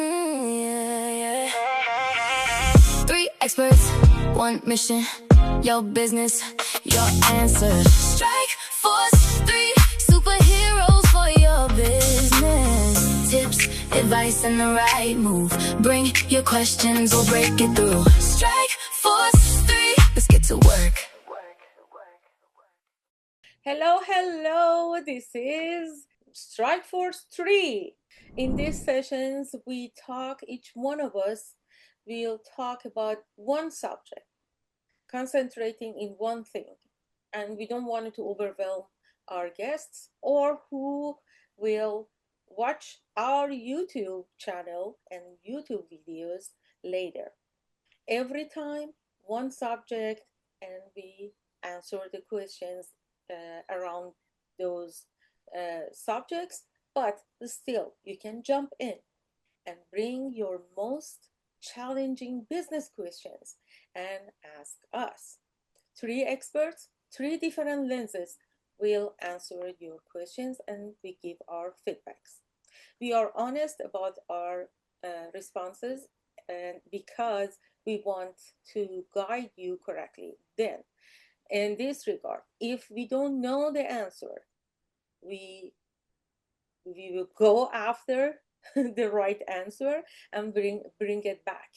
Yeah, yeah. Three experts, one mission. Your business, your answer. Strike Force, three superheroes for your business. Tips, advice, and the right move. Bring your questions, we'll break it through. Strike Force, three. Let's get to work. Hello. This is Strike Force 3. In these sessions, each one of us will talk about one subject, concentrating in one thing. And we don't want it to overwhelm our guests or who will watch our YouTube channel and YouTube videos later. Every time, one subject, and we answer the questions around those subjects, but still, you can jump in and bring your most challenging business questions and ask us. Three experts, three different lenses will answer your questions and we give our feedbacks. We are honest about our responses and because we want to guide you correctly. Then, in this regard, if we don't know the answer, we will go after the right answer and bring it back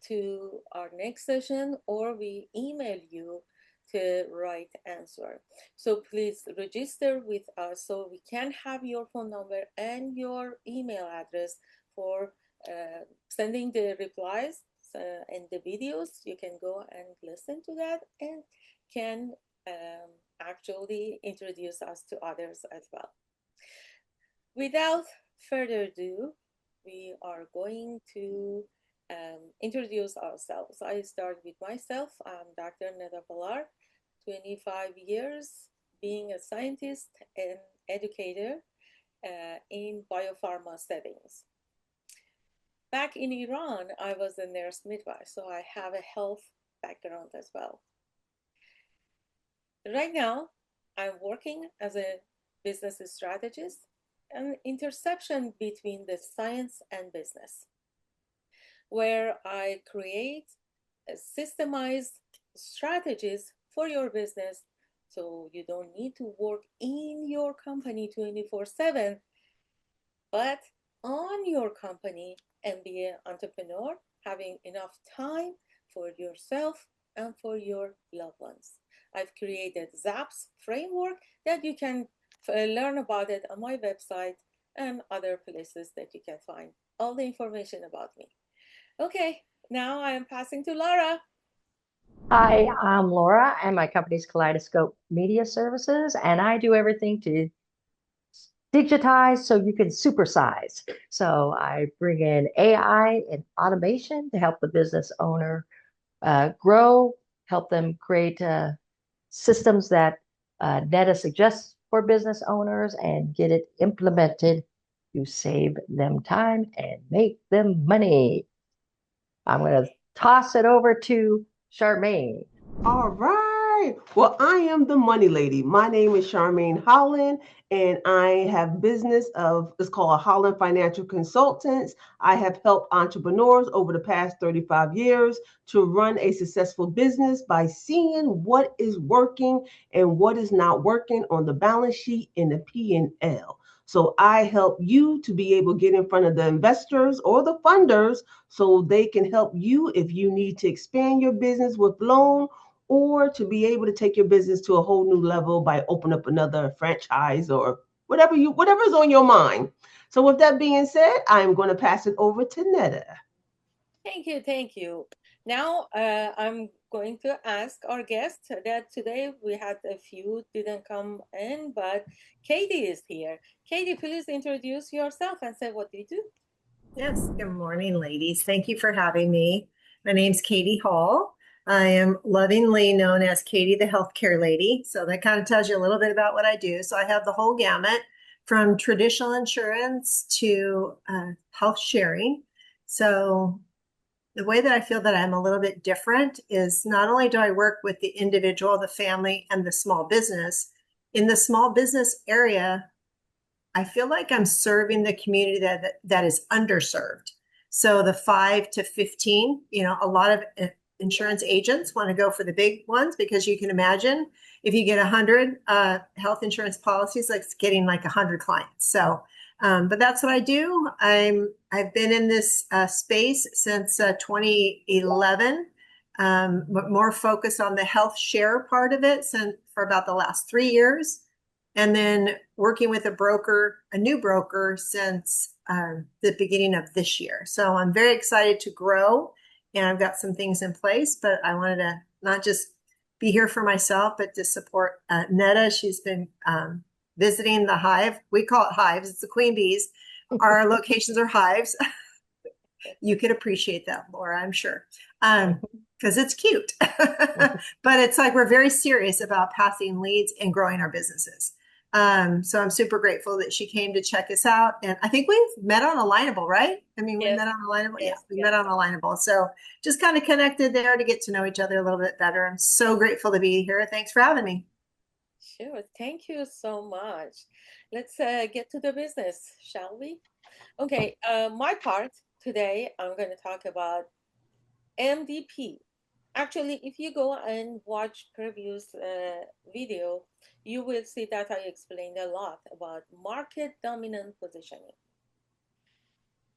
to our next session, or we email you the right answer. So please register with us so we can have your phone number and your email address for sending the replies and the videos. You can go and listen to that and can actually introduce us to others as well. Without further ado, we are going to introduce ourselves. I start with myself. I'm Dr. Neda Falar, 25 years being a scientist and educator in biopharma settings. Back in Iran, I was a nurse midwife, so I have a health background as well. Right now, I'm working as a business strategist, an intersection between the science and business, where I create systemized strategies for your business so you don't need to work in your company 24/7, but on your company and be an entrepreneur, having enough time for yourself and for your loved ones. I've created ZAPS framework that you can learn about it on my website and other places that you can find all the information about me. Okay, now I am passing to Laura. Hi, I'm Laura, and my company's Kaleidoscope Media Services, and I do everything to digitize so you can supersize. So I bring in AI and automation to help the business owner grow, help them create systems that Neta suggests for business owners and get it implemented to save them time and make them money. I'm going to toss it over to Charmaine. All right. Well, I am the money lady. My name is Charmaine Holland, and I have business it's called Holland Financial Consultants. I have helped entrepreneurs over the past 35 years to run a successful business by seeing what is working and what is not working on the balance sheet and the P&L. So I help you to be able to get in front of the investors or the funders so they can help you if you need to expand your business with loan or to be able to take your business to a whole new level by opening up another franchise or whatever's on your mind. So with that being said, I'm going to pass it over to Neda. Thank you. Now I'm going to ask our guest that today we had a few didn't come in, but Katie is here. Katie, please introduce yourself and say what you do. Yes, good morning, ladies. Thank you for having me. My name's Katie Hall. I am lovingly known as Katie the Healthcare Lady. So that kind of tells you a little bit about what I do. So I have the whole gamut from traditional insurance to health sharing. So the way that I feel that I'm a little bit different is not only do I work with the individual, the family, and the small business, in the small business area, I feel like I'm serving the community that is underserved. So the 5 to 15, a lot of insurance agents want to go for the big ones because you can imagine if you get 100 health insurance policies, like it's getting like 100 clients. So, but that's what I do. I've been in this space since 2011, but more focused on the health share part of it for about the last 3 years. And then working with a new broker since the beginning of this year. So I'm very excited to grow, and I've got some things in place, but I wanted to not just be here for myself, but to support Netta. She's been visiting the hive. We call it hives. It's the queen bees. Our locations are hives. You could appreciate that, Laura, I'm sure, because it's cute. But it's like we're very serious about passing leads and growing our businesses. So I'm super grateful that she came to check us out. And I think we've met on Alignable, right? I mean, we met on Alignable. Yes, we met on Alignable. So just kind of connected there to get to know each other a little bit better. I'm so grateful to be here. Thanks for having me. Sure. Thank you so much. Let's get to the business, shall we? Okay. My part today, I'm going to talk about MDP. Actually, if you go and watch previous video, you will see that I explained a lot about market dominant positioning.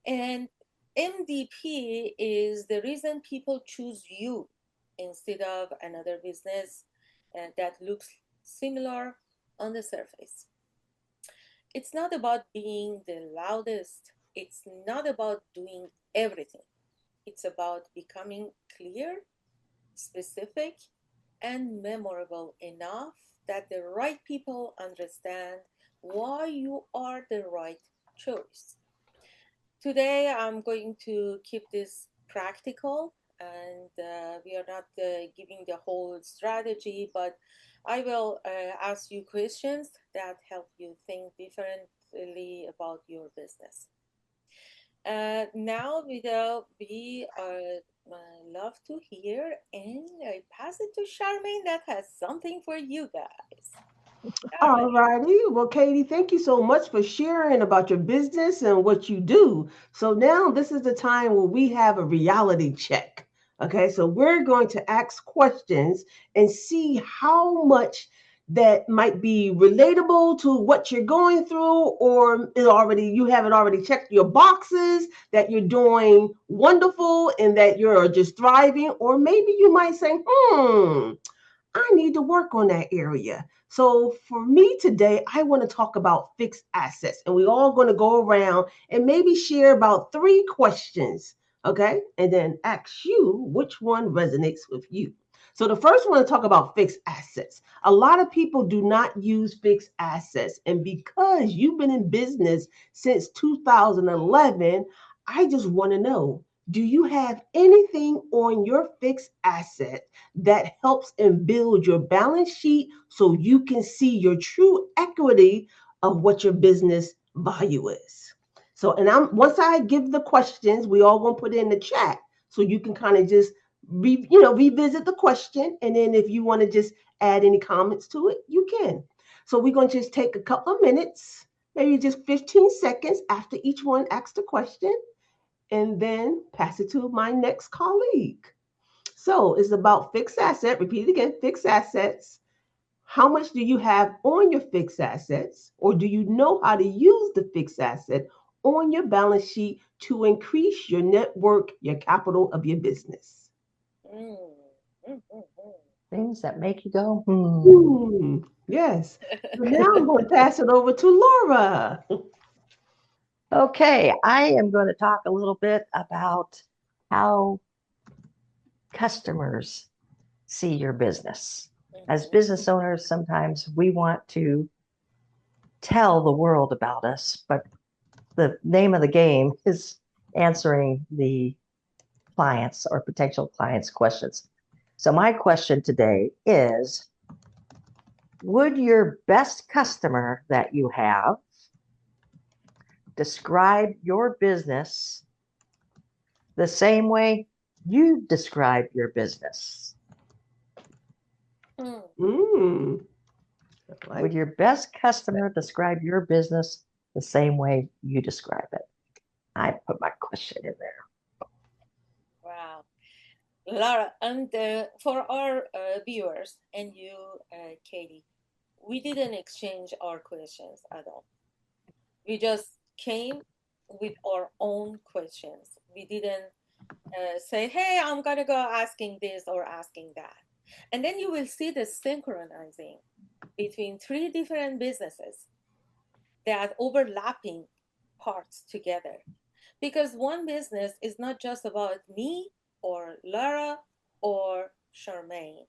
And MDP is the reason people choose you instead of another business that looks similar on the surface. It's not about being the loudest. It's not about doing everything. It's about becoming clear, specific, and memorable enough that the right people understand why you are the right choice. Today, I'm going to keep this practical, and we are not giving the whole strategy, but I will ask you questions that help you think differently about your business. Now, we love to hear, and I pass it to Charmaine that has something for you guys. All righty. Well, Katie, thank you so much for sharing about your business and what you do. So now this is the time where we have a reality check. Okay, so we're going to ask questions and see how much that might be relatable to what you're going through, or you haven't already checked your boxes that you're doing wonderful and that you're just thriving, or maybe you might say, I need to work on that area. So for me today, I want to talk about fixed assets, and we're all going to go around and maybe share about 3 questions, okay? And then ask you which one resonates with you. So the first one to talk about fixed assets. A lot of people do not use fixed assets, and because you've been in business since 2011, I just want to know, do you have anything on your fixed asset that helps and build your balance sheet so you can see your true equity of what your business value is? So, and once I give the questions, we all gonna put it in the chat so you can kind of just revisit the question, and then if you want to just add any comments to it, you can. So we're going to just take a couple of minutes, maybe just 15 seconds after each one asks the question, and then pass it to my next colleague. So it's about fixed asset. Repeat it again, fixed assets. How much do you have on your fixed assets, or do you know how to use the fixed asset on your balance sheet to increase your network, your capital of your business? Things that make you go, Yes. So now I'm going to pass it over to Laura. Okay, I am going to talk a little bit about how customers see your business. As business owners, sometimes we want to tell the world about us, but the name of the game is answering the clients or potential clients' questions. So my question today is, would your best customer that you have describe your business the same way you describe your business? Would your best customer describe your business the same way you describe it? I put my question in there. Laura, and for our viewers and you, Katie, we didn't exchange our questions at all. We just came with our own questions. We didn't say, hey, I'm going to go asking this or asking that. And then you will see the synchronizing between three different businesses that overlapping parts together. Because one business is not just about me or Lara or Charmaine.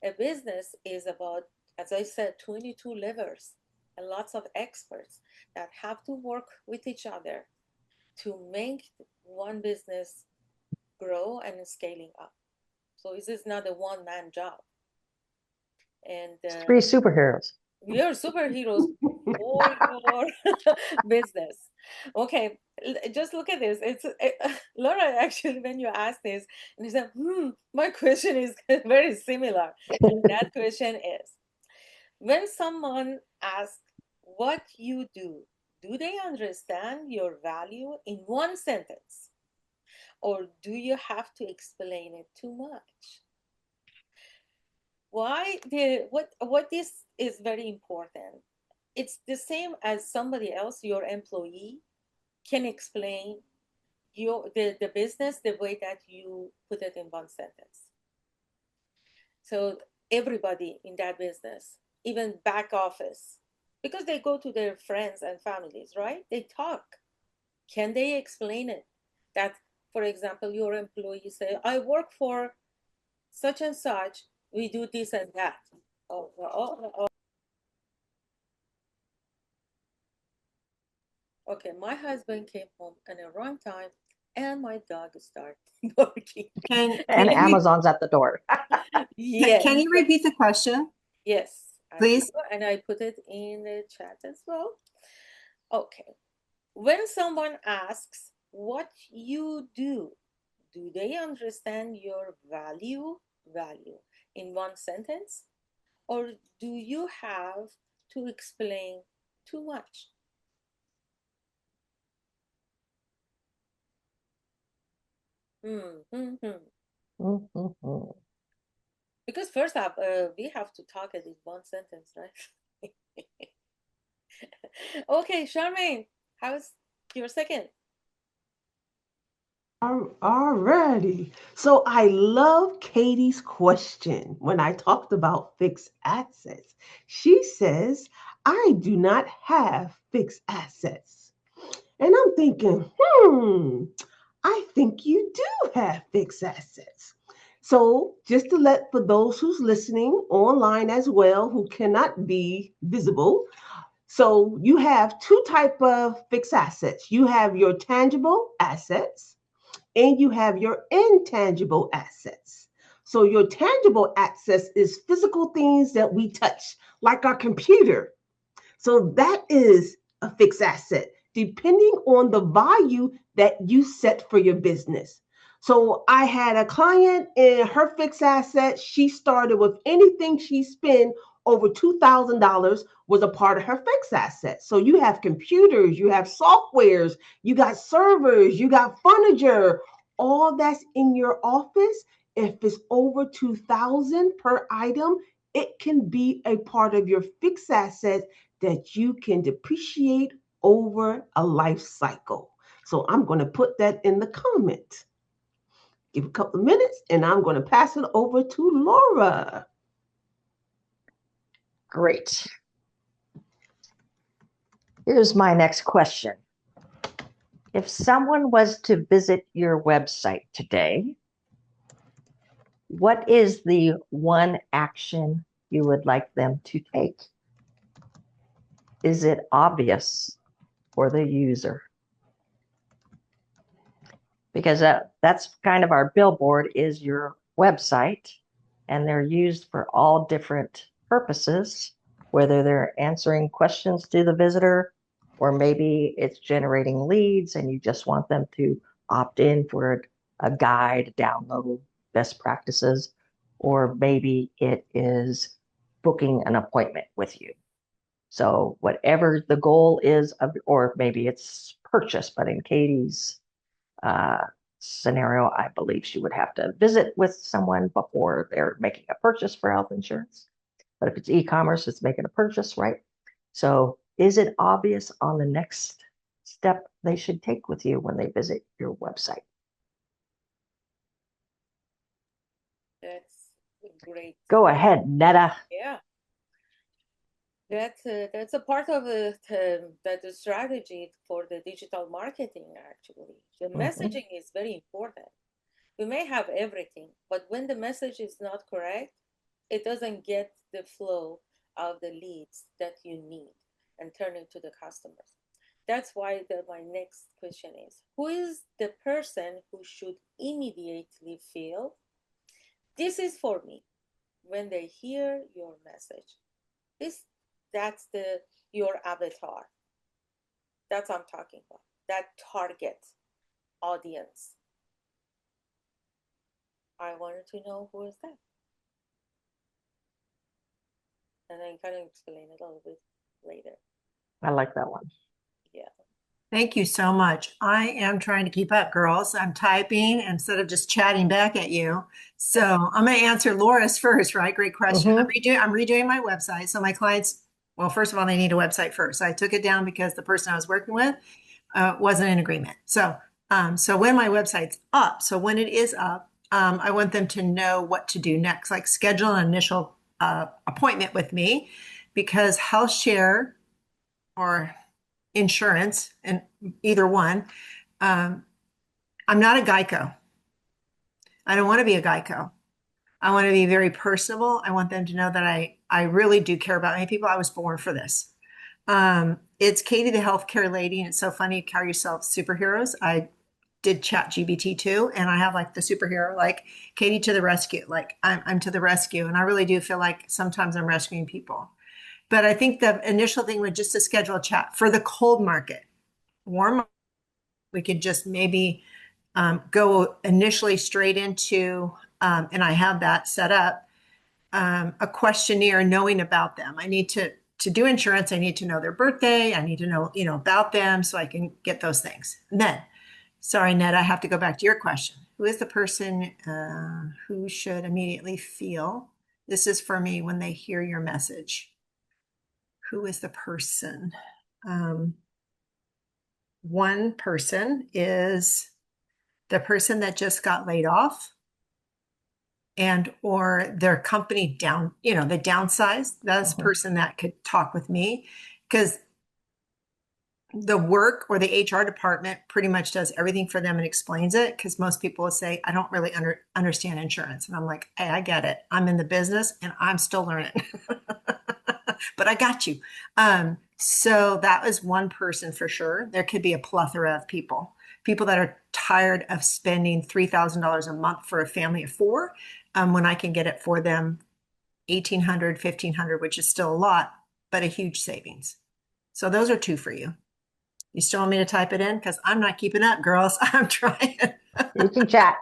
A business is about, as I said, 22 levers and lots of experts that have to work with each other to make one business grow and scaling up. So this is not a one-man job. And Three superheroes. we are superheroes for your business. Okay, just look at this. Laura, actually, when you asked this, and you said, my question is very similar. And that question is, when someone asks what you do they understand your value in one sentence? Or do you have to explain it too much? What this is very important. It's the same as somebody else, your employee, can explain the business the way that you put it in one sentence. So everybody in that business, even back office, because they go to their friends and families, right? They talk. Can they explain it? That, for example, your employee say, I work for such and such, we do this and that. Okay, my husband came home at the wrong time and my dog started barking. And Amazon's at the door. Yes. Can you repeat the question? Yes. Please. And I put it in the chat as well. Okay. When someone asks what you do they understand your value in one sentence? Or do you have to explain too much? Because first up, we have to talk it in one sentence, right? Okay, Charmaine, how's your second? Alrighty. So I love Katie's question when I talked about fixed assets. She says, I do not have fixed assets. And I'm thinking, I think you do have fixed assets. So just to let for those who's listening online as well who cannot be visible, so you have two type of fixed assets. You have your tangible assets and you have your intangible assets. So your tangible assets is physical things that we touch, like our computer. So that is a fixed asset, depending on the value that you set for your business. So I had a client in her fixed asset. She started with anything she spent over $2,000 was a part of her fixed asset. So you have computers, you have softwares, you got servers, you got furniture, all that's in your office. If it's over 2,000 per item, it can be a part of your fixed asset that you can depreciate over a life cycle. So I'm going to put that in the comment. Give a couple of minutes and I'm going to pass it over to Laura. Great. Here's my next question. If someone was to visit your website today, what is the one action you would like them to take? Is it obvious for the user? Because that's kind of our billboard is your website, and they're used for all different purposes, whether they're answering questions to the visitor, or maybe it's generating leads and you just want them to opt in for a guide, download best practices, or maybe it is booking an appointment with you. So whatever the goal is, or maybe it's purchase, but in Katie's scenario, I believe she would have to visit with someone before they're making a purchase for health insurance. But if it's e-commerce, it's making a purchase, right? So is it obvious on the next step they should take with you when they visit your website? That's great. Go ahead, Netta. Yeah. That's a part of the strategy for the digital marketing, actually. The messaging is very important. We may have everything, but when the message is not correct, it doesn't get the flow of the leads that you need and turn it to the customers. That's why my next question is, who is the person who should immediately feel this is for me when they hear your message? That's your avatar. That's what I'm talking about. That target audience. I wanted to know who is that. And I can explain it a little bit later. I like that one. Yeah. Thank you so much. I am trying to keep up, girls. I'm typing instead of just chatting back at you. So I'm going to answer Laura's first, right? Great question. I'm redoing my website. So my clients, well, first of all, they need a website first. I took it down because the person I was working with wasn't in agreement. So when my website's up, so when it is up, I want them to know what to do next, like schedule an initial appointment with me, because health share or insurance, and either one, I'm not a Geico. I don't want to be a Geico. I want to be very personable. I want them to know that I really do care about many people. I was born for this. It's Katie, the healthcare lady, and it's so funny you call yourself superheroes. I did ChatGPT too, and I have like the superhero, like Katie to the rescue. Like I'm to the rescue, and I really do feel like sometimes I'm rescuing people. But I think the initial thing was just to schedule a chat for the cold market. Warm, we could just maybe go initially straight into, and I have that set up, a questionnaire knowing about them. I need to do insurance. I need to know their birthday. I need to know, about them so I can get those things. And then, sorry, Ned, I have to go back to your question. Who is the person who should immediately feel this is for me when they hear your message? Who is the person? One person is the person that just got laid off and or their company down, the downsized. That's the person that could talk with me, because the work or the HR department pretty much does everything for them and explains it, because most people will say, I don't really understand insurance. And I'm like, hey, I get it. I'm in the business and I'm still learning. But I got you. So that was one person for sure. There could be a plethora of people that are tired of spending $3,000 a month for a family of four, when I can get it for them $1,800, $1,500, which is still a lot, but a huge savings. So those are two for you. You still want me to type it in? Because I'm not keeping up, girls. I'm trying. You can chat.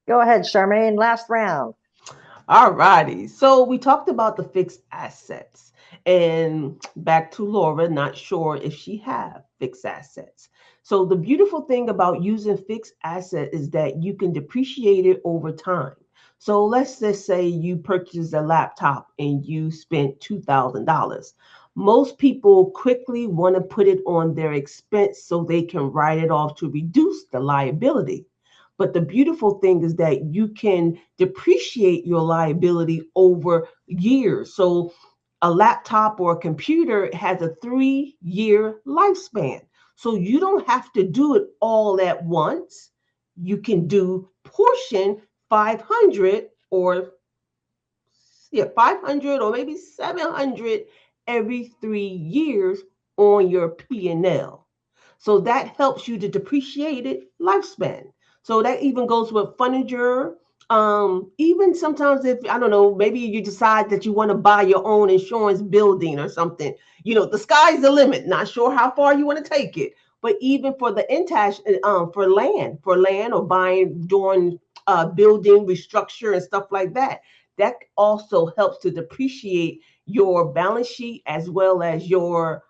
Go ahead, Charmaine. Last round. All righty. So we talked about the fixed assets, and back to Laura, not sure if she have fixed assets. So the beautiful thing about using fixed asset is that you can depreciate it over time. So let's just say you purchased a laptop and you spent $2,000. Most people quickly want to put it on their expense so they can write it off to reduce the liability. But the beautiful thing is that you can depreciate your liability over years. So a laptop or a computer has a 3-year lifespan. So you don't have to do it all at once. You can do portion 500 or 500 or maybe 700 every 3 years on your P&L. So that helps you to depreciate it lifespan. So that even goes with furniture. Even sometimes if, I don't know, maybe you decide that you want to buy your own insurance building or something, the sky's the limit. Not sure how far you want to take it. But even for the for land or buying, doing building restructure and stuff like that, that also helps to depreciate your balance sheet as well as your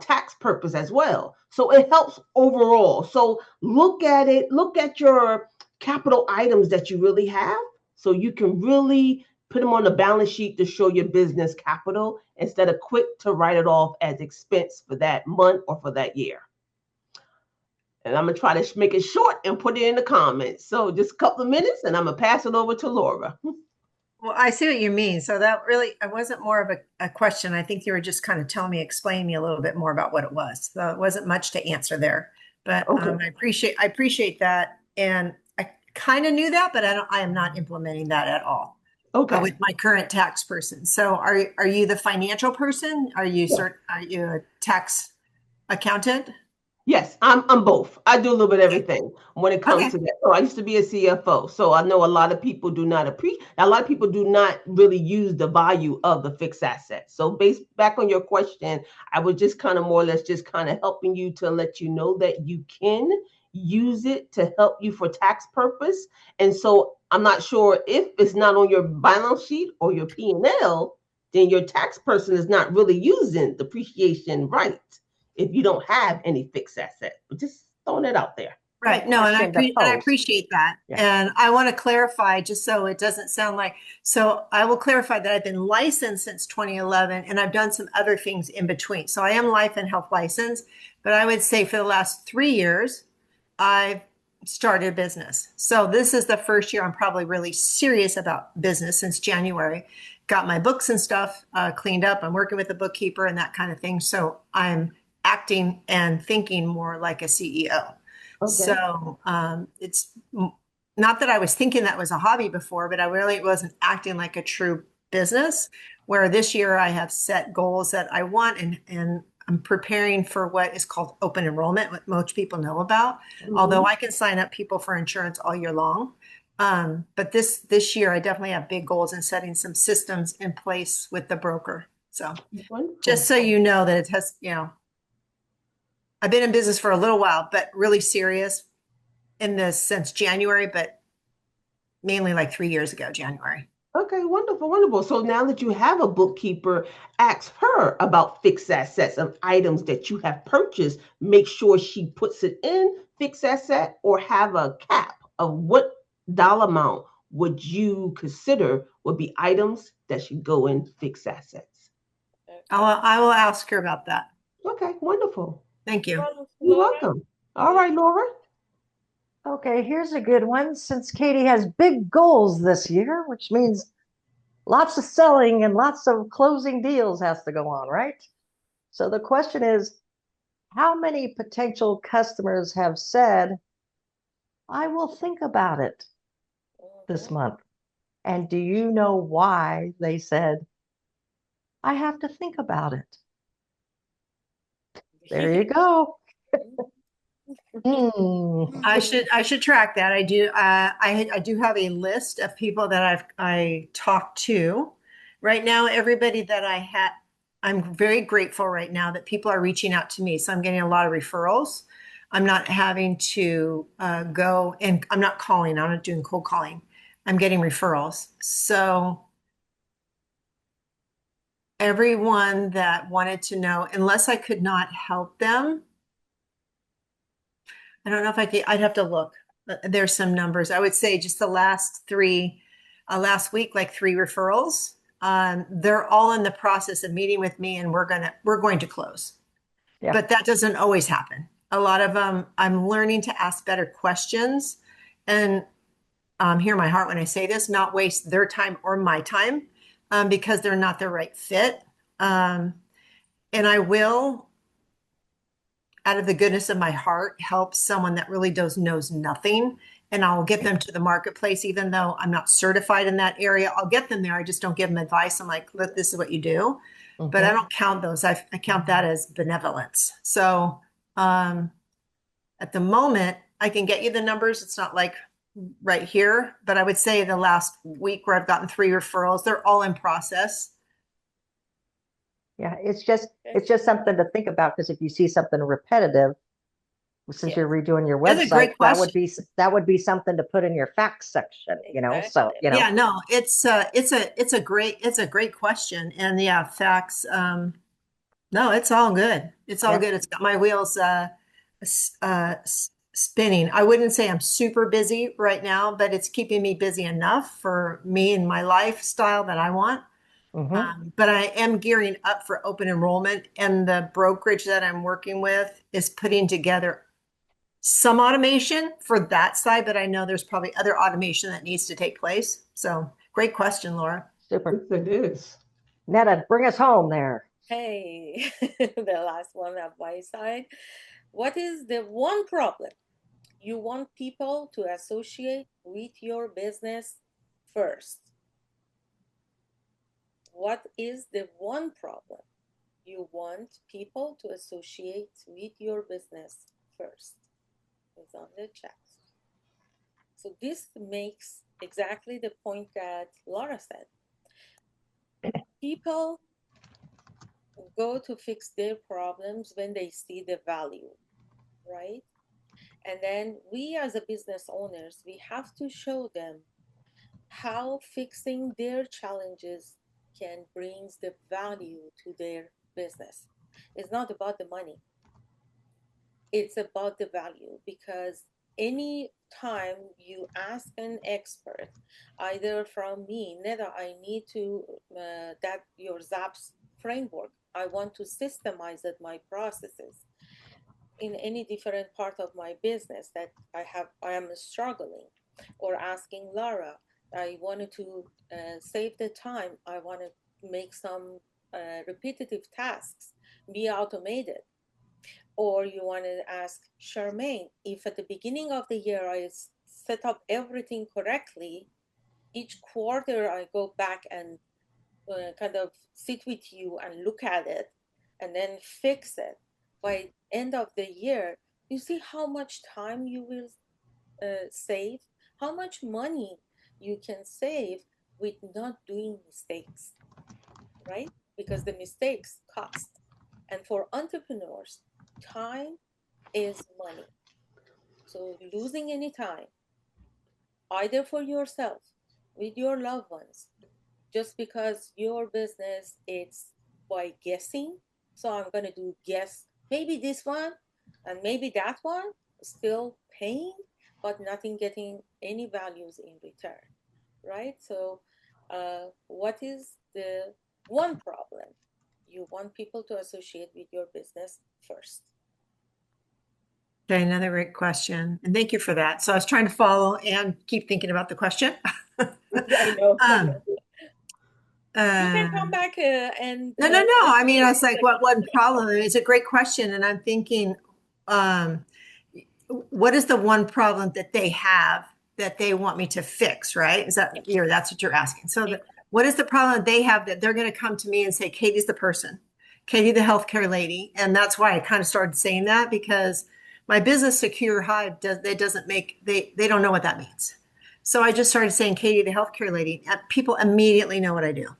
tax purpose as well. So it helps overall. So look at it, look at your capital items that you really have. So you can really put them on the balance sheet to show your business capital instead of quick to write it off as expense for that month or for that year. And I'm going to try to make it short and put it in the comments. So just a couple of minutes and I'm going to pass it over to Laura. Well, I see what you mean. So that really, it wasn't more of a question. I think you were just kind of explaining me a little bit more about what it was. So it wasn't much to answer there, but Okay. I appreciate that. And I kind of knew that, but I am not implementing that at all. Okay. With my current tax person. So are you the financial person? Are you a tax accountant? Yes, I'm both. I do a little bit of everything when it comes Okay. to that. So I used to be a CFO. So I know a lot of people do not a lot of people do not really use the value of the fixed asset. So based back on your question, I was just kind of more or less just kind of helping you to let you know that you can use it to help you for tax purpose. And so I'm not sure if it's not on your balance sheet or your P&L, then your tax person is not really using depreciation right if you don't have any fixed asset. But just throwing it out there. Right. No, and Question to I pose. appreciate that. Yeah. And I want to clarify just so it doesn't sound like, so I will clarify that I've been licensed since 2011 and I've done some other things in between. So I am life and health licensed, but I would say for the last 3 years, I've started a business. So this is the first year I'm probably really serious about business since January. Got my books and stuff cleaned up. I'm working with a bookkeeper and that kind of thing. So I'm acting and thinking more like a CEO. Okay. So it's not that I was thinking that was a hobby before, but I really wasn't acting like a true business. Where this year I have set goals that I want, and I'm preparing for what is called open enrollment, what most people know about. Although I can sign up people for insurance all year long, but this year I definitely have big goals and setting some systems in place with the broker. So Wonderful. just so you know that it has, I've been in business for a little while, but really serious in this since January, but mainly like 3 years ago, January. Okay, wonderful, wonderful. So now that you have a bookkeeper, ask her about fixed assets of items that you have purchased. Make sure she puts it in fixed asset or have a cap of what dollar amount would you consider would be items that should go in fixed assets. I will ask her about that. Okay, wonderful. Thank you. You're welcome. All right, Laura. Okay, here's a good one. Since Katie has big goals this year, which means lots of selling and lots of closing deals has to go on, right? So the question is, how many potential customers have said, I will think about it this month? And do you know why they said, I have to think about it? There you go. I should track that. I do. I do have a list of people that I talked to. Right now, everybody that I'm very grateful right now that people are reaching out to me. So I'm getting a lot of referrals. I'm not having to go and I'm not calling. I'm not doing cold calling. I'm getting referrals. So everyone that wanted to know, unless I could not help them, I don't know if I'd have to look. There's some numbers. I would say just the last week, like 3 referrals. They're all in the process of meeting with me and we're going to close. Yeah. But that doesn't always happen. A lot of them, I'm learning to ask better questions and hear my heart when I say this, not waste their time or my time because they're not the right fit. And I will, out of the goodness of my heart, help someone that really knows nothing. And I'll get them to the marketplace, even though I'm not certified in that area. I'll get them there. I just don't give them advice. I'm like, look, this is what you do. But I don't count those. I count that as benevolence. So at the moment, I can get you the numbers. It's not like right here, but I would say the last week where I've gotten 3 referrals, they're all in process. Yeah, it's just something to think about, because if you see something repetitive, since you're redoing your That's a website, great that would be something to put in your facts section, So Yeah, no, it's a great question. And yeah, facts, no, it's all good. It's all good. It's got my wheels spinning. I wouldn't say I'm super busy right now, but it's keeping me busy enough for me and my lifestyle that I want. But I am gearing up for open enrollment, and the brokerage that I'm working with is putting together some automation for that side, but I know there's probably other automation that needs to take place. So great question, Laura. Super. Yes, it is. Netta, bring us home there. Hey, the last one on my side. What is the one problem you want people to associate with your business first? What is the one problem you want people to associate with your business first? It's on the chat. So this makes exactly the point that Laura said. People go to fix their problems when they see the value, right? And then we as a business owners, we have to show them how fixing their challenges can bring the value to their business. It's not about the money. It's about the value, because any time you ask an expert, either from me, Neda, I need to, that your ZAPS framework, I want to systemize it, my processes in any different part of my business that I am struggling, or asking Laura, I wanted to save the time, I want to make some repetitive tasks be automated. Or you want to ask Charmaine, if at the beginning of the year I set up everything correctly, each quarter I go back and kind of sit with you and look at it and then fix it. By end of the year, you see how much time you will save, how much money you can save with not doing mistakes, right? Because the mistakes cost. And for entrepreneurs, time is money. So losing any time, either for yourself, with your loved ones, just because your business it's by guessing. So I'm going to do guess, maybe this one and maybe that one, still paying, but nothing getting any values in return, right? So what is the one problem you want people to associate with your business first? Okay, another great question. And thank you for that. So I was trying to follow and keep thinking about the question. I know. You can come Um, back and no. I mean, I was like, what one problem? It's a great question. And I'm thinking, what is the one problem that they have that they want me to fix, right? Is that, that's what you're asking. So what is the problem that they have that they're going to come to me and say, Katie's the person, Katie, the healthcare lady. And that's why I kind of started saying that, because my business Secure Hive they don't know what that means. So I just started saying Katie, the healthcare lady. People immediately know what I do,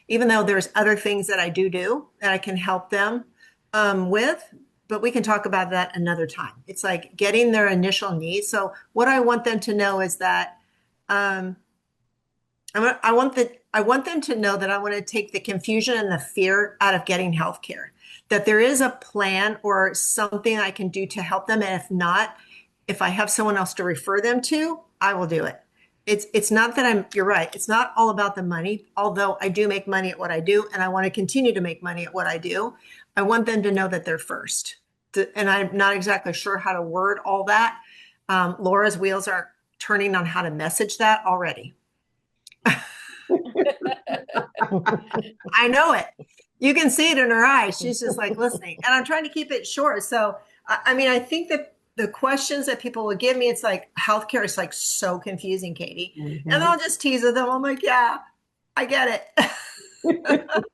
even though there's other things that I do that I can help them with, but we can talk about that another time. It's like getting their initial needs. So what I want them to know is that I want them to know that I want to take the confusion and the fear out of getting healthcare, that there is a plan or something I can do to help them. And if not, if I have someone else to refer them to, I will do it. It's not that you're right. It's not all about the money, although I do make money at what I do and I want to continue to make money at what I do. I want them to know that they're first. And I'm not exactly sure how to word all that. Laura's wheels are turning on how to message that already. I know it. You can see it in her eyes. She's just like listening. And I'm trying to keep it short. So, I mean, I think that the questions that people would give me, it's like healthcare is like so confusing, Katie. And I'll just tease with them. I'm like, yeah, I get it.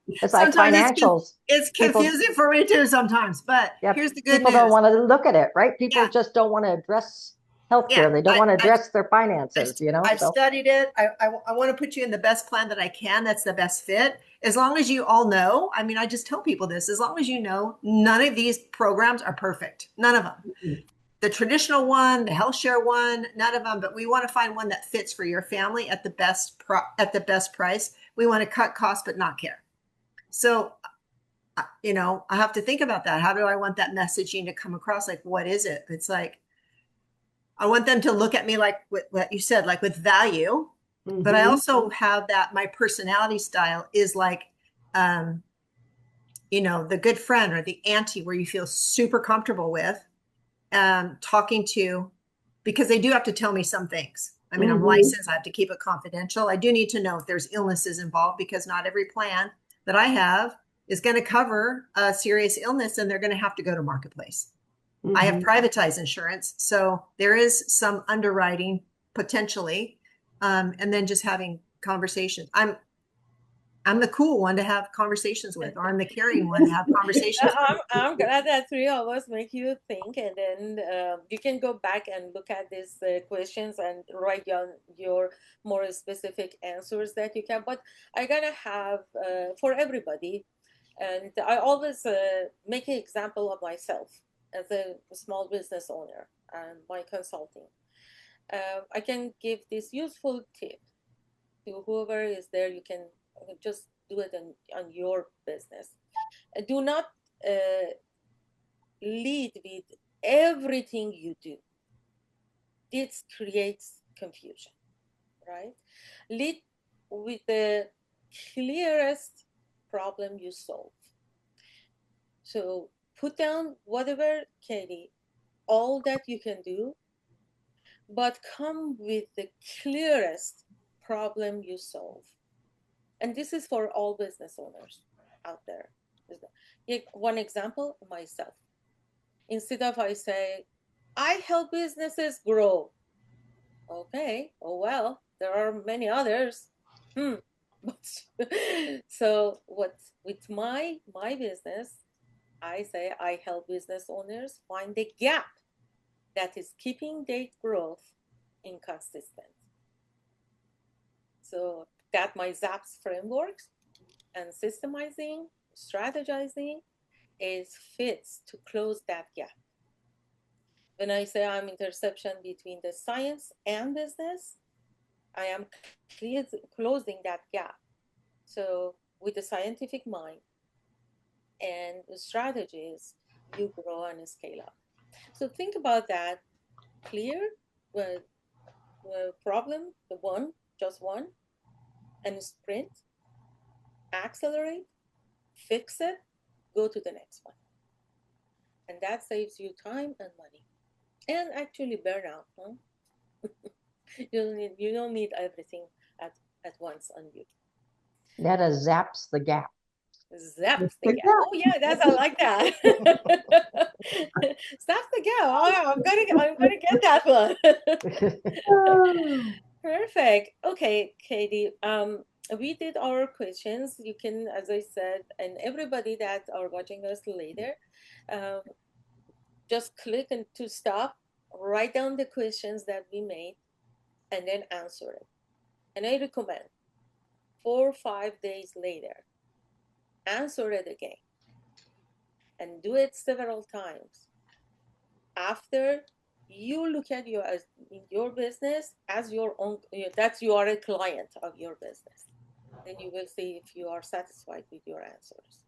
It's like financials. It's confusing for me too sometimes, but here's the good people news. Don't want to look at it, right? People just don't want to address healthcare. They don't want to address their finances, I've studied it. I want to put you in the best plan that I can. That's the best fit. As long as you all know, I mean, I just tell people this, as long as you know, none of these programs are perfect. None of them. Mm-hmm. The traditional one, the health share one, none of them, but we want to find one that fits for your family at the best price. We want to cut costs, but not care. So I have to think about that. How do I want that messaging to come across? Like, what is it? It's like, I want them to look at me like what you said, like with value, but I also have that my personality style is like, the good friend or the auntie where you feel super comfortable with talking to, because they do have to tell me some things. I mean, I'm licensed, I have to keep it confidential. I do need to know if there's illnesses involved because not every plan that I have is going to cover a serious illness and they're going to have to go to Marketplace. I have privatized insurance, so there is some underwriting potentially, and then just having conversations. I'm the cool one to have conversations with, or I'm the caring one to have conversations with. I'm glad that three of us make you think, and then you can go back and look at these questions and write down your more specific answers that you can. But I'm gonna have for everybody, and I always make an example of myself as a small business owner and my consulting. I can give this useful tip to whoever is there. You can just do it on your business. Do not lead with everything you do. This creates confusion, right? Lead with the clearest problem you solve. So put down whatever, Katie, all that you can do, but come with the clearest problem you solve. And this is for all business owners out there. One example, myself. Instead of I say, I help businesses grow. Okay, oh well, there are many others. So what with my business, I say I help business owners find the gap that is keeping their growth inconsistent. So that my ZAPS frameworks and systemizing, strategizing is fits to close that gap. When I say I'm intersection between the science and business, I am closing that gap. So with the scientific mind and the strategies, you grow and scale up. So think about that. Clear the problem, just one, and sprint, accelerate, fix it, go to the next one. And that saves you time and money. And actually burnout, huh? You don't need everything at once on you. That zaps the gap. Zaps the gap. Oh yeah, I like that. Zaps the gap. Oh, I'm gonna get that one. Perfect. Okay, Katie. We did our questions. You can, as I said, and everybody that are watching us later, just click and to stop, write down the questions that we made, and then answer it. And I recommend 4 or 5 days later, answer it again, and do it several times. After you look at your business as your own, that you are a client of your business, then you will see if you are satisfied with your answers.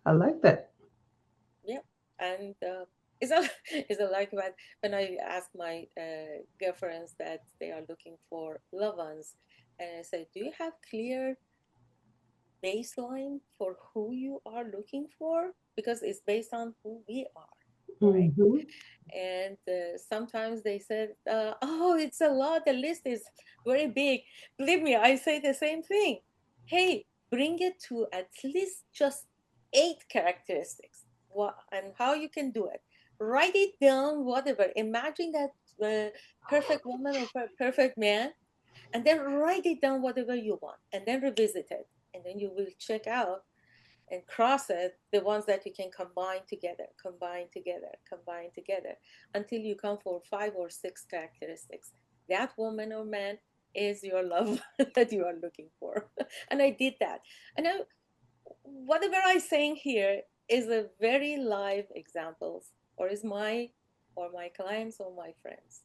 I like that. Yeah, and it's like when I ask my girlfriends that they are looking for loved ones, and I say, do you have clear baseline for who you are looking for? Because it's based on who we are, right? And sometimes they said, oh, it's a lot, the list is very big. Believe me, I say the same thing. Hey, bring it to at least just 8 characteristics. What and how you can do it. Write it down, whatever. Imagine that perfect woman or perfect man, and then write it down, whatever you want, and then revisit it. And then you will check out and cross it, the ones that you can combine together, until you come for 5 or 6 characteristics. That woman or man is your love that you are looking for. And I did that. And whatever I'm saying here is a very live examples, or is my clients or my friends.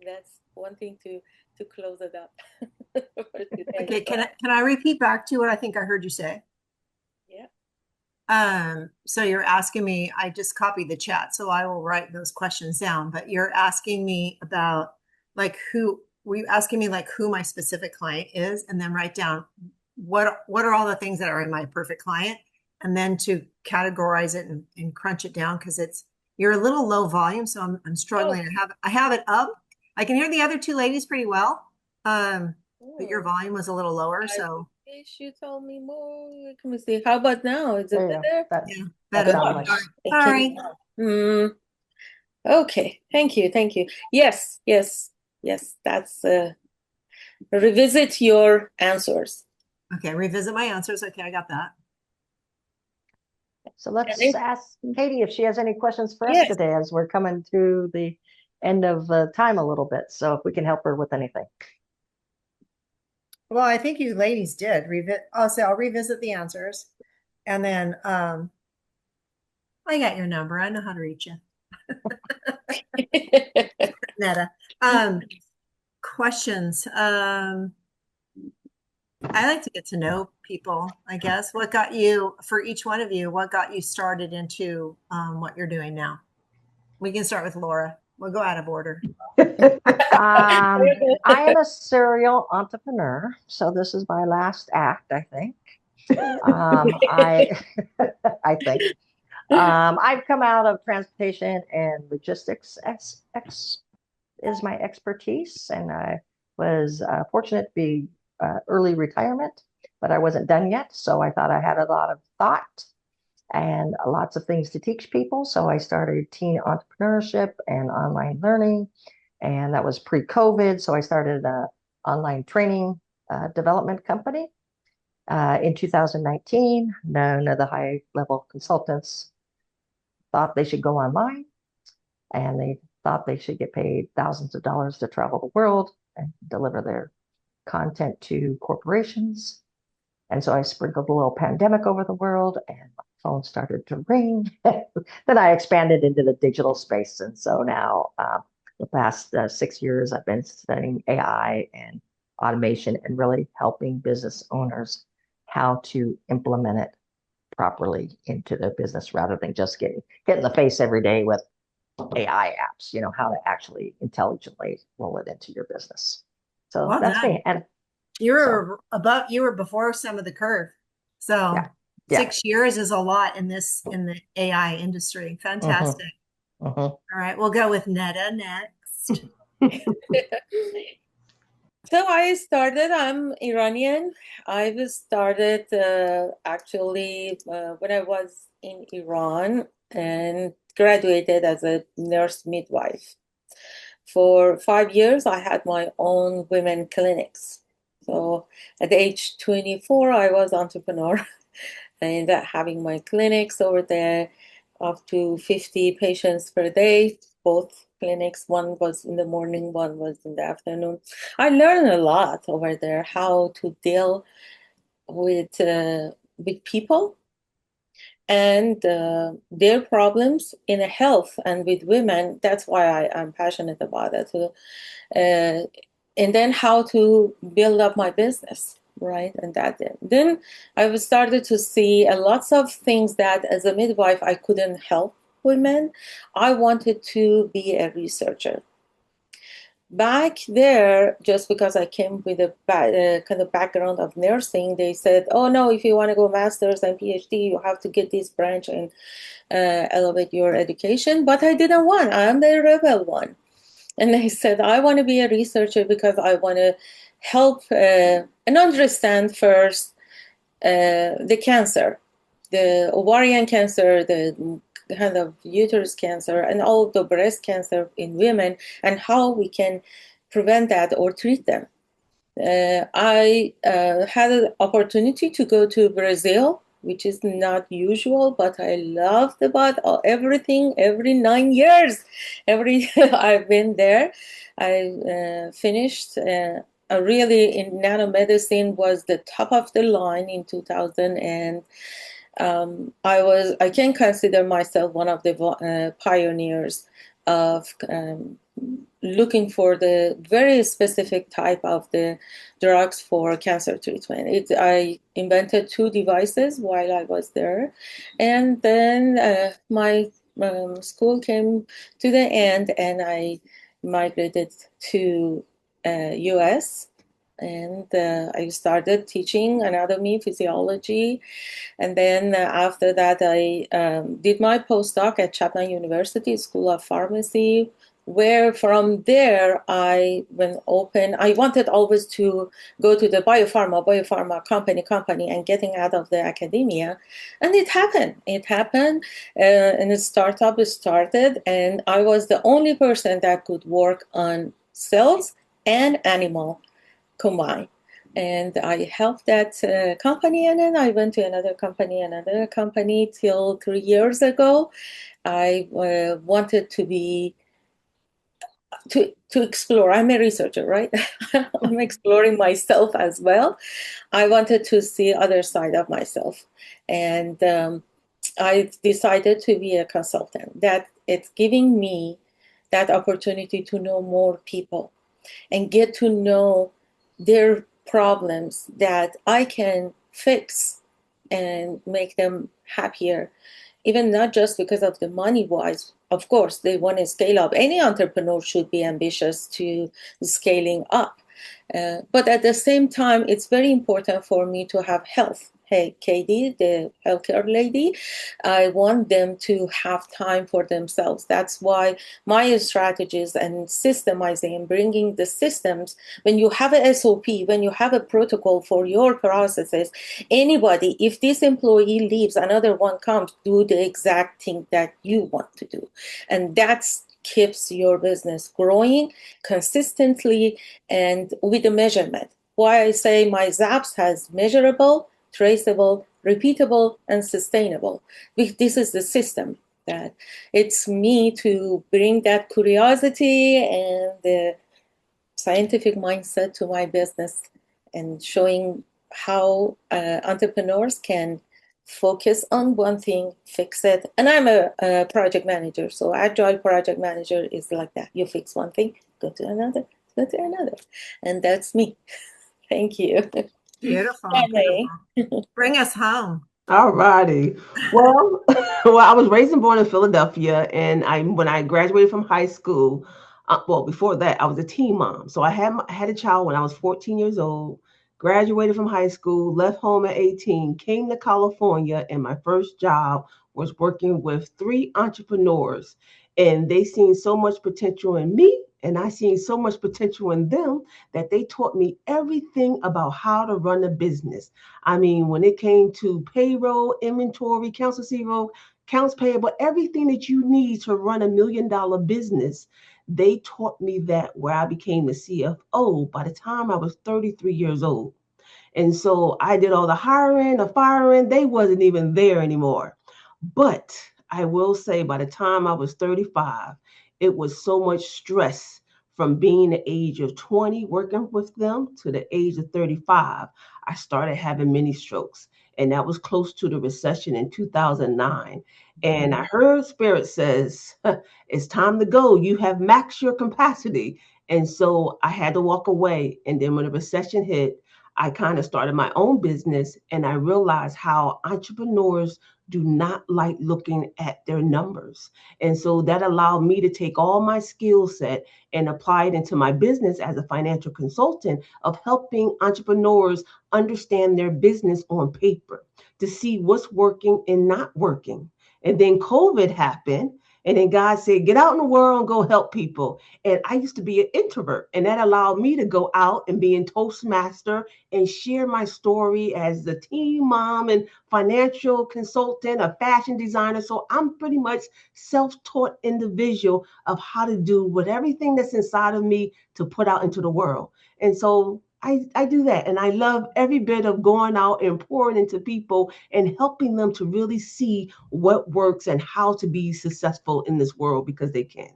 That's one thing to close it up. Okay, can I repeat back to what I think I heard you say? Yeah. So you're asking me, I just copied the chat, so I will write those questions down, but you're asking me about like were you asking me like who my specific client is, and then write down what are all the things that are in my perfect client, and then to categorize it and crunch it down because you're a little low volume, so I'm Oh, struggling. I have it up. I can hear the other two ladies pretty well. But your oh, volume was a little lower, I so wish you told me more. Let me see. How about now? Is it There you go. better? yeah, That better. sounds Gosh, much. All can right. Hmm. Okay. Thank you. Thank you. Yes. Yes. Yes. That's revisit your answers. Okay, revisit my answers. Okay, I got that. So And let's ask Katie if she has any questions for us yes. today as we're coming to the end of time a little bit. So if we can help her with anything. Well, I think you ladies did I'll revisit the answers. And then I got your number. I know how to reach you. Netta. Questions. I like to get to know people, I guess. What got you, for each one of you, what got you started into what you're doing now? We can start with Laura. We'll go out of order. I am a serial entrepreneur, so this is my last act, I think. I I think I've come out of transportation and logistics. Is my expertise, and I was fortunate to be early retirement, but I wasn't done yet. So I thought I had a lot of thought and lots of things to teach people. So I started teen entrepreneurship and online learning, and that was pre-COVID. So I started an online training development company in 2019. None of the high-level consultants thought they should go online, and they thought they should get paid thousands of dollars to travel the world and deliver their content to corporations. And so I sprinkled a little pandemic over the world, and my phone started to ring. Then I expanded into the digital space. And so now, the past 6 years, I've been studying AI and automation and really helping business owners how to implement it properly into their business rather than just get in the face every day with AI apps, how to actually intelligently roll it into your business. So Well that's done. me. And You so, were before some of the curve. So yeah, yeah. 6 years is a lot in the AI industry. Fantastic. All right, we'll go with Netta next. So I'm Iranian. I started actually when I was in Iran and graduated as a nurse midwife. For 5 years, I had my own women clinics. So at age 24, I was entrepreneur and having my clinics over there, up to 50 patients per day, both clinics. One was in the morning, one was in the afternoon. I learned a lot over there, how to deal with people and their problems in health and with women. That's why I'm passionate about it. Uh, and then how to build up my business, right? And then I started to see lots of things that as a midwife I couldn't help women. I wanted to be a researcher. Back there, just because I came with a kind of background of nursing, they said, "Oh no, if you want to go master's and PhD, you have to get this branch and elevate your education." But I didn't want. I'm the rebel one. And I said, I want to be a researcher because I want to help and understand first the cancer, the ovarian cancer, the kind of uterus cancer, and all the breast cancer in women, and how we can prevent that or treat them. I had an opportunity to go to Brazil, which is not usual, but I loved about everything. Every 9 years, I've been there. I finished. Really, in nanomedicine was the top of the line in 2000, and I can consider myself one of the pioneers of looking for the very specific type of the drugs for cancer treatment. I invented 2 devices while I was there, and then my school came to the end, and I migrated to U.S. and I started teaching anatomy, physiology, and then after that, I did my postdoc at Chapman University School of Pharmacy, where from there I wanted always to go to the biopharma company and getting out of the academia. And it happened. And the startup started, and I was the only person that could work on cells and animal combined. And I helped that company, and then I went to another company till 3 years ago. I wanted to explore. I'm a researcher, right? I'm exploring myself as well. I wanted to see other side of myself, and I decided to be a consultant. That it's giving me that opportunity to know more people and get to know their problems that I can fix and make them happier, even not just because of the money wise. Of course, they want to scale up. Any entrepreneur should be ambitious to scaling up. But at the same time, it's very important for me to have health. Hey, Katie, the healthcare lady, I want them to have time for themselves. That's why my strategies and systemizing and bringing the systems, when you have a SOP, when you have a protocol for your processes, anybody, if this employee leaves, another one comes, do the exact thing that you want to do. And that's keeps your business growing consistently and with a measurement. Why I say my ZAPS has measurable, traceable, repeatable, and sustainable. This is the system that it's me to bring that curiosity and the scientific mindset to my business and showing how entrepreneurs can focus on one thing, fix it. And I'm a project manager, so agile project manager is like that. You fix one thing, go to another, and that's me. Thank you. Beautiful. Bye. Beautiful. Bring us home. All righty. Well, well, I was raised and born in Philadelphia, and when I graduated from high school, well, before that, I was a teen mom. So I had a child when I was 14 years old, graduated from high school, left home at 18, came to California, and my first job was working with 3 entrepreneurs, and they seen so much potential in me, and I seen so much potential in them that they taught me everything about how to run a business. I mean, when it came to payroll, inventory, accounts receivable, accounts payable, everything that you need to run $1 million business, they taught me that, where I became the CFO by the time I was 33 years old. And so I did all the hiring, the firing, they wasn't even there anymore. But I will say by the time I was 35, it was so much stress from being the age of 20 working with them to the age of 35. I started having mini strokes, and that was close to the recession in 2009. And I heard Spirit says, it's time to go. You have maxed your capacity. And so I had to walk away. And then when the recession hit, I kind of started my own business, and I realized how entrepreneurs do not like looking at their numbers. And so that allowed me to take all my skill set and apply it into my business as a financial consultant of helping entrepreneurs understand their business on paper to see what's working and not working. And then COVID happened. And then God said, get out in the world and go help people. And I used to be an introvert, and that allowed me to go out and be in Toastmaster and share my story as a teen mom and financial consultant, a fashion designer. So I'm pretty much self-taught individual of how to do with everything that's inside of me to put out into the world. And so I do that. And I love every bit of going out and pouring into people and helping them to really see what works and how to be successful in this world, because they can.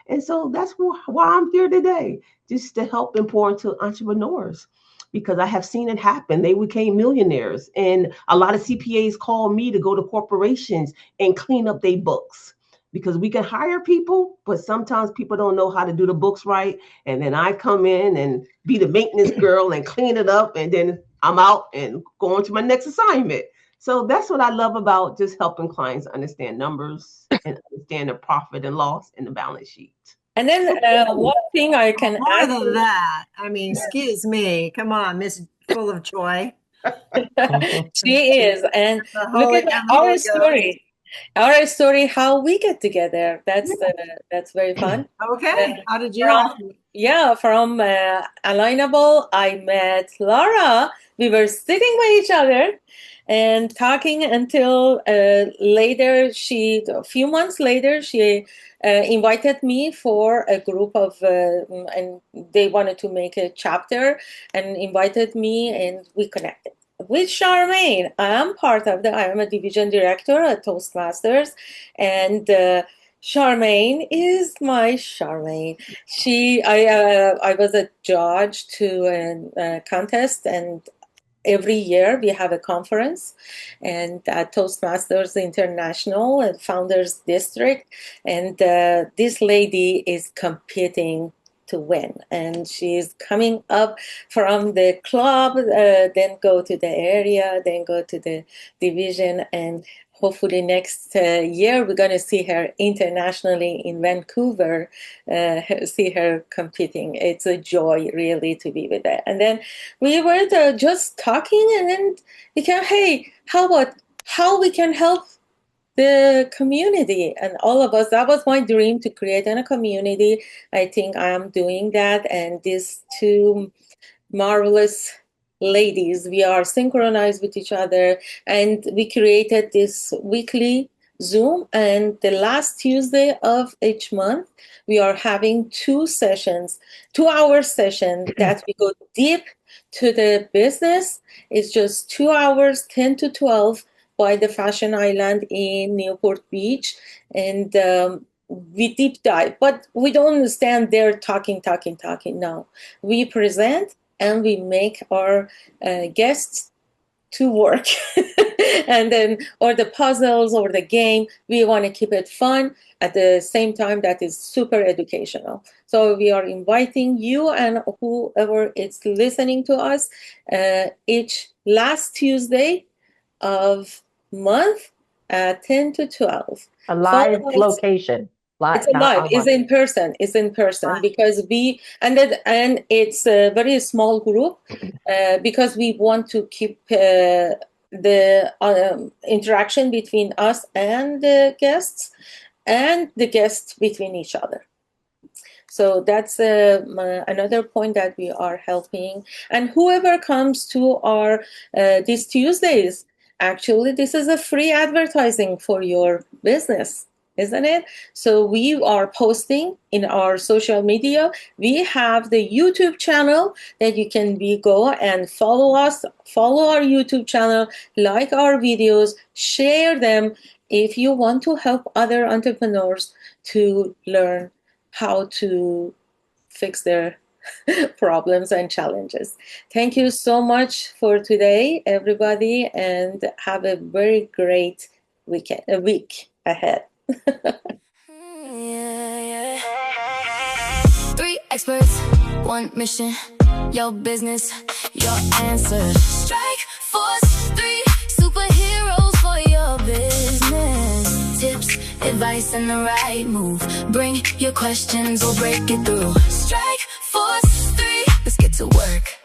And so that's why I'm here today, just to help and pour into entrepreneurs, because I have seen it happen. They became millionaires, and a lot of CPAs call me to go to corporations and clean up their books, because we can hire people, but sometimes people don't know how to do the books right. And then I come in and be the maintenance girl and clean it up, and then I'm out and go on to my next assignment. So that's what I love about just helping clients understand numbers and understand the profit and loss and the balance sheet. And then one thing I can More add than that, I mean, excuse me. Come on, Miss Full of Joy. she is. And look at our story. Our story, how we get together. That's very fun. Okay. How did you all? From Alignable, I met Laura. We were sitting by each other and talking until later. A few months later, she invited me for a group of, and they wanted to make a chapter and invited me, and we connected. With Charmaine, I am a division director at Toastmasters, and Charmaine is my Charmaine. I was a judge to a contest, and every year we have a conference, and Toastmasters International and Founders District, and this lady is competing to win, and she's coming up from the club, then go to the area, then go to the division, and hopefully next year we're going to see her internationally in Vancouver, see her competing. It's a joy really to be with her. And then we were just talking, and then we came, hey, how about how we can help the community and all of us. That was my dream, to create a community. I think I am doing that. And these two marvelous ladies, we are synchronized with each other, and we created this weekly Zoom. And the last Tuesday of each month, we are having 2 sessions, 2-hour session that we go deep to the business. It's just 2 hours, 10 to 12, by the Fashion Island in Newport Beach, and we deep dive. But we don't stand there talking. No, we present and we make our guests to work. And then, or the puzzles or the game, we want to keep it fun at the same time that is super educational. So we are inviting you and whoever is listening to us each last Tuesday of month at 10 to 12. A live location. It's live. It's in person. Right. Because and it's a very small group because we want to keep the interaction between us and the guests, and the guests between each other. So that's another point that we are helping. And whoever comes to our these Tuesdays, actually, this is a free advertising for your business, isn't it? So we are posting in our social media. We have the YouTube channel that you can go and follow us, follow our YouTube channel, like our videos, share them if you want to help other entrepreneurs to learn how to fix their problems and challenges. Thank you so much for today, everybody, and have a very great week ahead. 3 experts, 1 mission, your business, your answer. Strike Force 3 superheroes for your business. Tips, advice, and the right move. Bring your questions, we'll break it through. Strike Force 3, let's get to work.